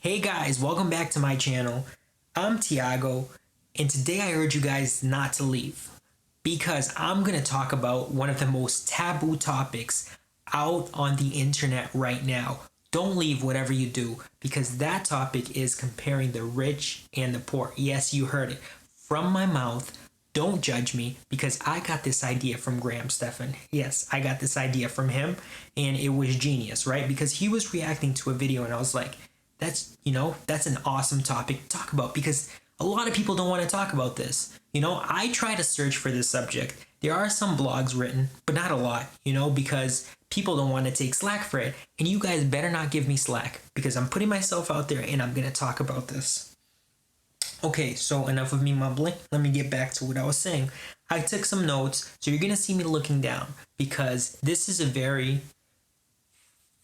Hey guys, welcome back to my channel. I'm Thiago, and today I urge you guys not to leave because I'm going to talk about one of the most taboo topics out on the internet right now. Don't leave whatever you do because that topic is comparing the rich and the poor. Yes, you heard it from my mouth. Don't judge me because I got this idea from Graham Stephan. Yes, I got this idea from him and it was genius, right? Because he was reacting to a video and I was like, that's an awesome topic to talk about because a lot of people don't want to talk about this. I try to search for this subject. There are some blogs written, but not a lot, because people don't want to take slack for it. And you guys better not give me slack because I'm putting myself out there and I'm going to talk about this. Okay, so enough of me mumbling. Let me get back to what I was saying. I took some notes, so you're going to see me looking down because this is a very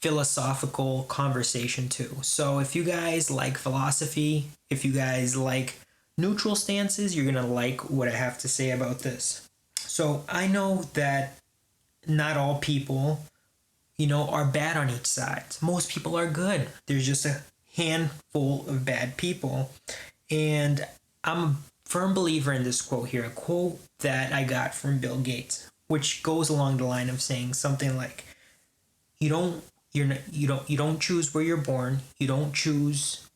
philosophical conversation too. So if you guys like philosophy, if you guys like neutral stances, you're gonna like what I have to say about this. So I know that not all people, are bad on each side. Most people are good. There's just a handful of bad people. And I'm a firm believer in this quote here, a quote that I got from Bill Gates, which goes along the line of saying something like, you don't you don't choose where you're born. You don't choose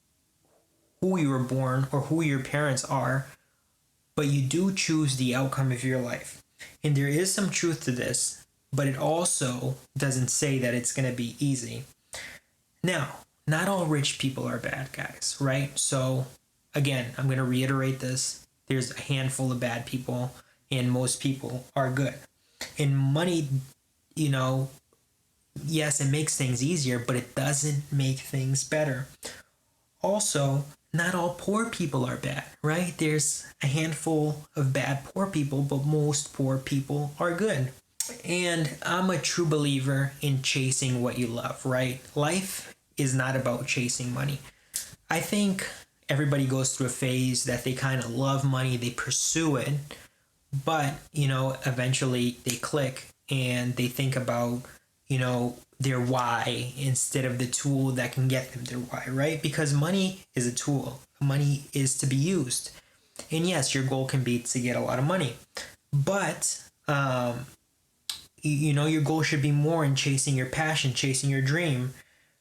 who you were born or who your parents are, but you do choose the outcome of your life. And there is some truth to this, but it also doesn't say that it's going to be easy. Now, not all rich people are bad guys, right? So again, I'm going to reiterate this. There's a handful of bad people and most people are good. And money, yes, it makes things easier, but it doesn't make things better. Also, not all poor people are bad, right? There's a handful of bad poor people, but most poor people are good. And I'm a true believer in chasing what you love, right? Life is not about chasing money. I think everybody goes through a phase that they kind of love money, they pursue it, but, eventually they click and they think about their why instead of the tool that can get them their why, right? Because money is a tool. Money is to be used. And yes, your goal can be to get a lot of money. But, your goal should be more in chasing your passion, chasing your dream.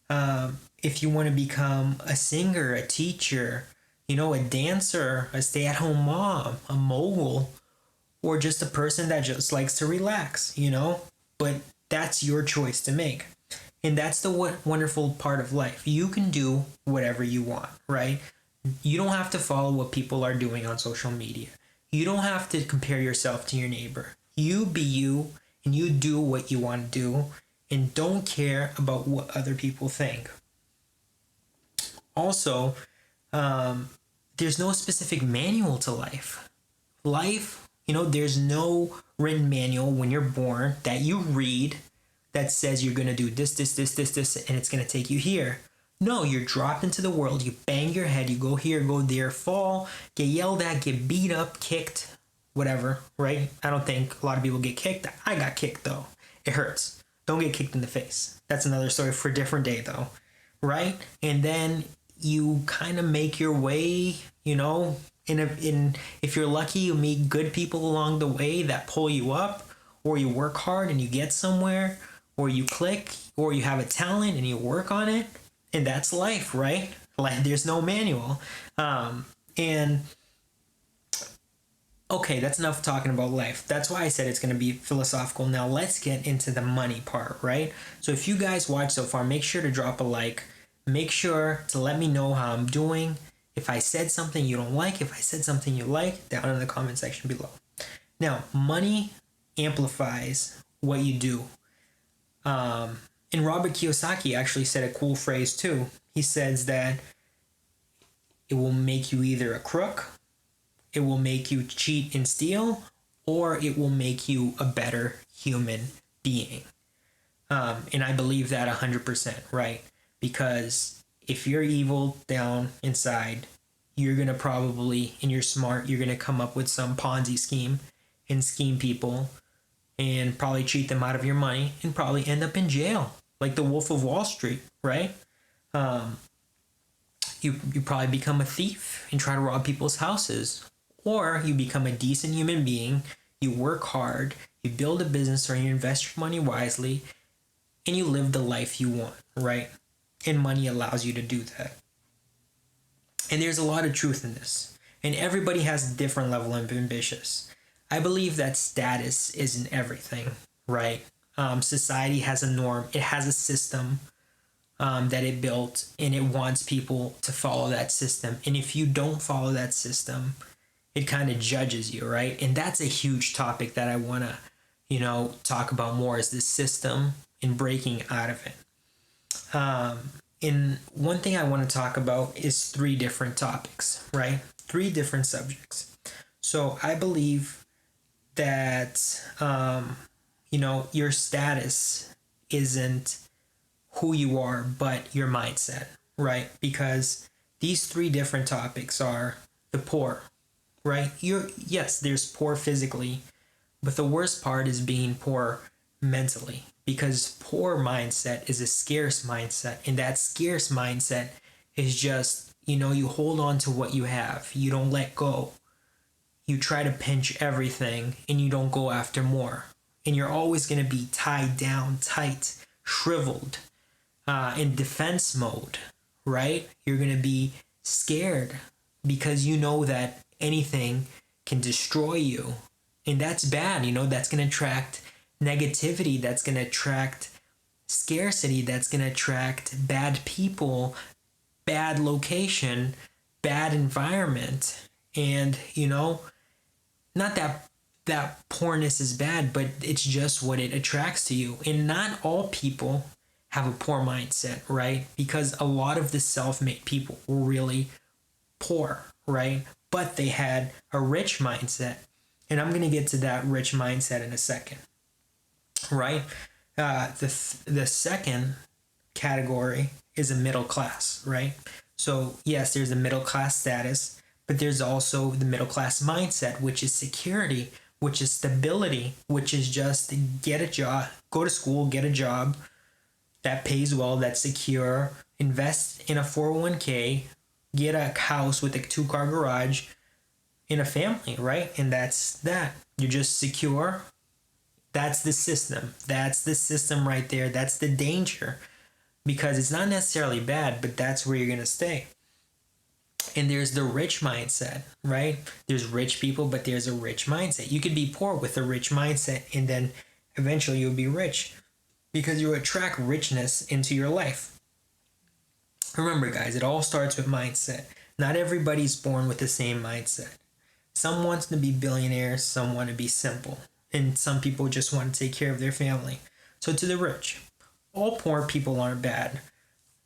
If you want to become a singer, a teacher, a dancer, a stay-at-home mom, a mogul, or just a person that just likes to relax, but that's your choice to make. And that's the wonderful part of life. You can do whatever you want, right? You don't have to follow what people are doing on social media. You don't have to compare yourself to your neighbor. You be you and you do what you want to do and don't care about what other people think. Also, there's no specific manual to life. Life, there's no written manual when you're born that you read that says you're going to do this, and it's going to take you here. No, you're dropped into the world. You bang your head. You go here, go there, fall, get yelled at, get beat up, kicked, whatever, right? I don't think a lot of people get kicked. I got kicked, though. It hurts. Don't get kicked in the face. That's another story for a different day, though, right? And then you kind of make your way, if you're lucky, you meet good people along the way that pull you up, or you work hard and you get somewhere, or you click, or you have a talent and you work on it, and that's life, right? Like there's no manual. And okay, that's enough talking about life. That's why I said it's going to be philosophical. Now let's get into the money part, right? So if you guys watch so far, make sure to drop a like. Make sure to let me know how I'm doing. If I said something you don't like, if I said something you like, down in the comment section below. Now, money amplifies what you do. And Robert Kiyosaki actually said a cool phrase too. He says that it will make you either a crook, it will make you cheat and steal, or it will make you a better human being. And I believe that 100%, right? Because if you're evil down inside, you're going to probably, and you're smart, you're going to come up with some Ponzi scheme and scheme people and probably cheat them out of your money and probably end up in jail, like the Wolf of Wall Street, right? You probably become a thief and try to rob people's houses. Or you become a decent human being, you work hard, you build a business or you invest your money wisely, and you live the life you want, right? And money allows you to do that. And there's a lot of truth in this. And everybody has a different level of ambitious. I believe that status isn't everything, right? Society has a norm, it has a system that it built, and it wants people to follow that system. And if you don't follow that system, it kind of judges you, right? And that's a huge topic that I want to, talk about more, is the system and breaking out of it. And one thing I want to talk about is 3 different topics, right? 3 different subjects. So I believe that, your status isn't who you are, but your mindset, right? Because these 3 different topics are the poor, right? Yes, there's poor physically, but the worst part is being poor mentally, because poor mindset is a scarce mindset, and that scarce mindset is just, you hold on to what you have, you don't let go, you try to pinch everything, and you don't go after more, and you're always going to be tied down tight, shriveled, in defense mode, right? You're going to be scared because you know that anything can destroy you, and that's bad. That's going to attract negativity, that's going to attract scarcity, that's going to attract bad people, bad location, bad environment. And not that poorness is bad, but it's just what it attracts to you. And not all people have a poor mindset, right? Because a lot of the self-made people were really poor, right? But they had a rich mindset. And I'm going to get to that rich mindset in a second, right? The second category is a middle class, right? So yes, there's a middle class status, but there's also the middle class mindset, which is security, which is stability, which is just get a job, go to school, get a job that pays well, that's secure, invest in a 401k, get a house with a 2-car garage, in a family, right? And that's that. You're just secure. That's the system. That's the system right there. That's the danger, because it's not necessarily bad, but that's where you're going to stay. And there's the rich mindset, right? There's rich people, but there's a rich mindset. You could be poor with a rich mindset, and then eventually you'll be rich because you attract richness into your life. Remember, guys, it all starts with mindset. Not everybody's born with the same mindset. Some want to be billionaires, some want to be simple, and some people just want to take care of their family. So to the rich, all poor people aren't bad.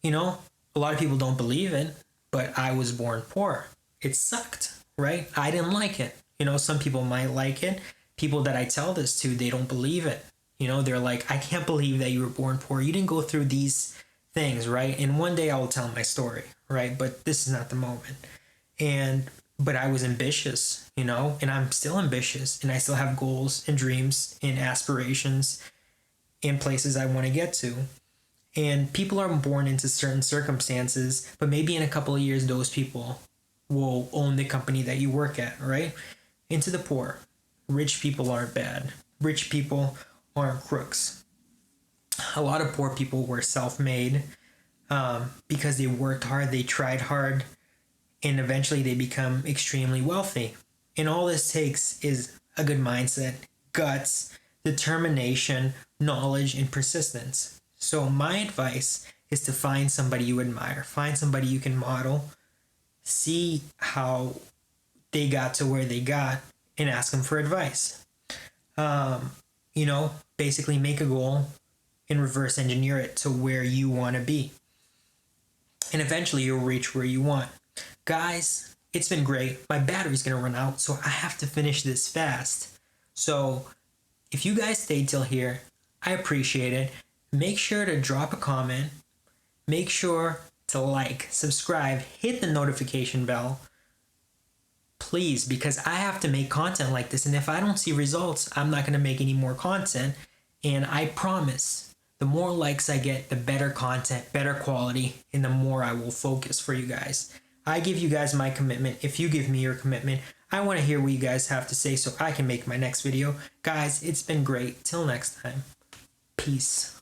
A lot of people don't believe it, but I was born poor. It sucked, right? I didn't like it. Some people might like it. People that I tell this to, they don't believe it. They're like, I can't believe that you were born poor. You didn't go through these things, right? And one day I'll tell my story, right? But this is not the moment. But I was ambitious, and I'm still ambitious, and I still have goals and dreams and aspirations and places I want to get to. And people are born into certain circumstances, but maybe in a couple of years, those people will own the company that you work at, right? Into the poor. Rich people aren't bad. Rich people aren't crooks. A lot of poor people were self-made because they worked hard, they tried hard, and eventually they become extremely wealthy. And all this takes is a good mindset, guts, determination, knowledge, and persistence. So my advice is to find somebody you admire, find somebody you can model, see how they got to where they got, and ask them for advice. Basically make a goal and reverse engineer it to where you want to be. And eventually you'll reach where you want. Guys, it's been great. My battery's going to run out, so I have to finish this fast. So if you guys stayed till here, I appreciate it. Make sure to drop a comment. Make sure to like, subscribe, hit the notification bell. Please, because I have to make content like this. And if I don't see results, I'm not going to make any more content. And I promise The more likes I get, the better content, better quality, and the more I will focus for you guys. I give you guys my commitment. If you give me your commitment, I want to hear what you guys have to say so I can make my next video. Guys, it's been great. Till next time. Peace.